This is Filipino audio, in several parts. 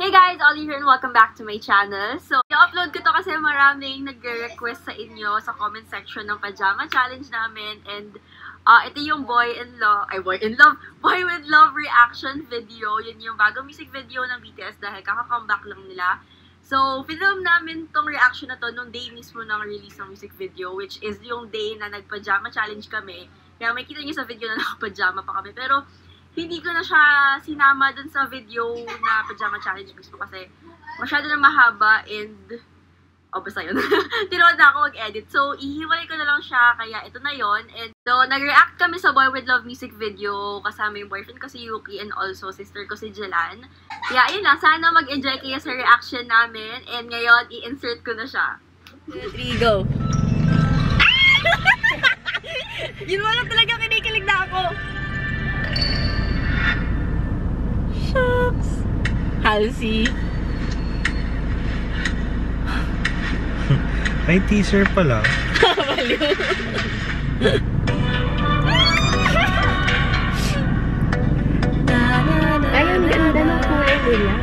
Hey guys, Ollie here and welcome back to my channel. So, i-upload ko to kasi maraming nag-request sa inyo sa comment section ng pajama challenge namin. And ito yung Boy with Love reaction video. Yun yung bagong music video ng BTS dahil kaka-comeback lang nila. So, film namin tong reaction na to nung day mismo ng release ng music video, which is yung day na nag-pajama challenge kami. Kaya may kita nyo sa video na naka-pajama pa kami. Pero, hindi ko na siya sinama dun sa video na pajama challenge mismo kasi masyado na mahaba and basta yun. Tinawad na ako mag-edit. So, ihiwalay ko na lang siya kaya ito na yon. And so, nag-react kami sa Boy with Love music video kasama yung boyfriend ko si Yuki and also sister ko si Jelan. Kaya ayun lang, sana mag-enjoy kayo sa reaction namin and ngayon i-insert ko na siya. 2, 3, go! Yun mo lang talaga kinikilig na ako! Shucks. Halsey. May teaser pala. Ay, ang ganda ng kulay nila.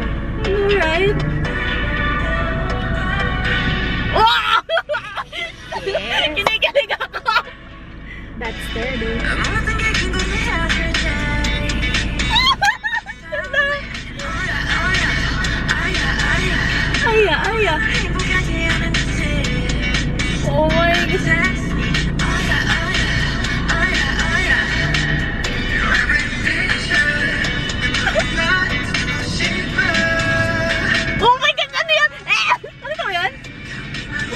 Alright. Wow! Yes. Kinikilig ako. That's sturdy. Aya. Oh my goodness. Oh my God! Ano yan? Ano to yan?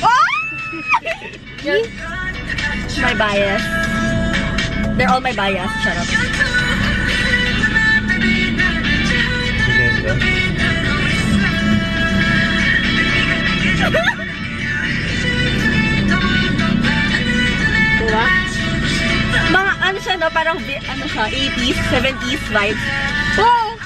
Oh! My bias. They're all my bias. Shut up. Diba? Mga ano siya no, parang ano siya, 80s, 70s vibes. Oh!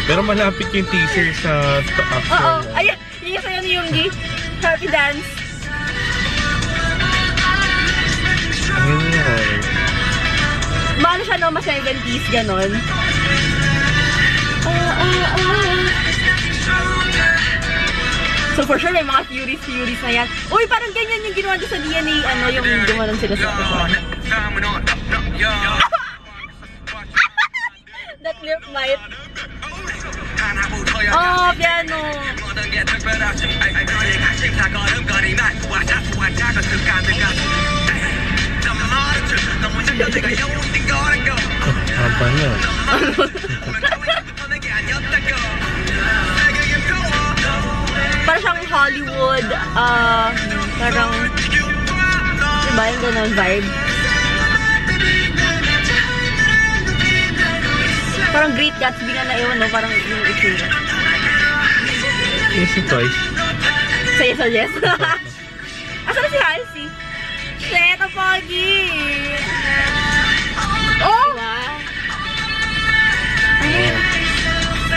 Pero malapit yung teaser sa actual. Oo, ayun, yung sa'yo ni Yoongi. Happy dance. Ang yun. Maano siya no, mas 70s, ganon. So for sure, may mga Furies na yan. Uy, parang ganyan yung ginawa doon sa DNA, ano, yung gumanon sila sa That lip might. Oh, piano. Apa niya? Parang siyang Hollywood, parang, diba yung ganon vibe? Parang Great Gatsby na naiwan, no? Parang yung itsura. Yung si Twice. Say sa yes. Asa na si Halsey? Shit, ang pogi! Oh!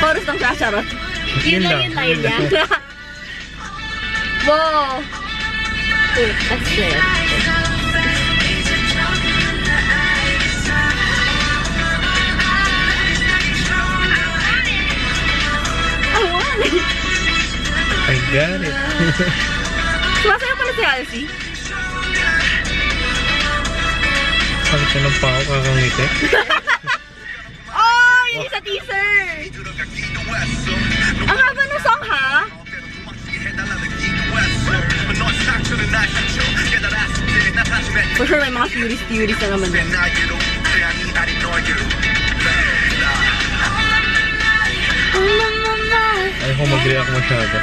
Chorus ng sasarot. Yun lang yung line niya. Wow! That's it. I got it. Sumasayaw pala si Halsey. Bakit ka ng pao kakangiti? Oh! Yun sa teaser! Ang haba ng song, ha? For sure, may mga Furies na naman din. Ayaw ko mag-react masyado.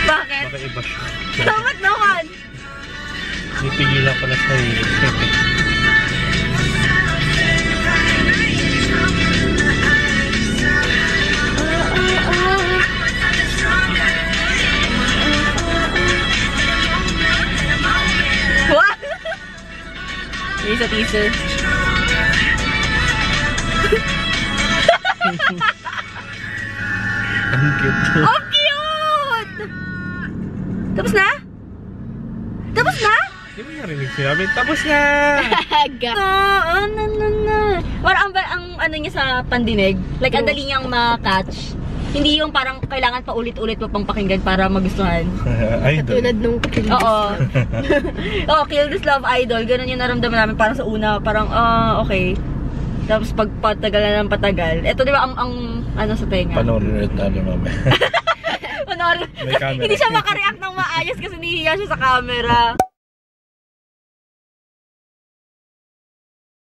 Bakit? Baka iba siya. Dapat naman! Nipigilan ko na sarili. What? Yun sa teaser. Ang cute. Oh, cute! Tapos na? Tapos na? Di ba narinig Sinabi, tapos na! Parang ang ano niya sa pandinig, like ang dali niyang ma-catch. Hindi yung parang kailangan pa ulit-ulit mo pang pakinggan para magustuhan. Idol. Tulad nung Oo. Oo, Kill This Love Idol. Ganun yung naramdaman namin. Parang sa una, parang, okay. Tapos pag patagal na ng patagal. Ito, di ba, ang ano sa tenga? Panoorin ulit natin mamaya. Panoorin. May camera. Hindi siya makareact ng maayos kasi nahihiya siya sa camera.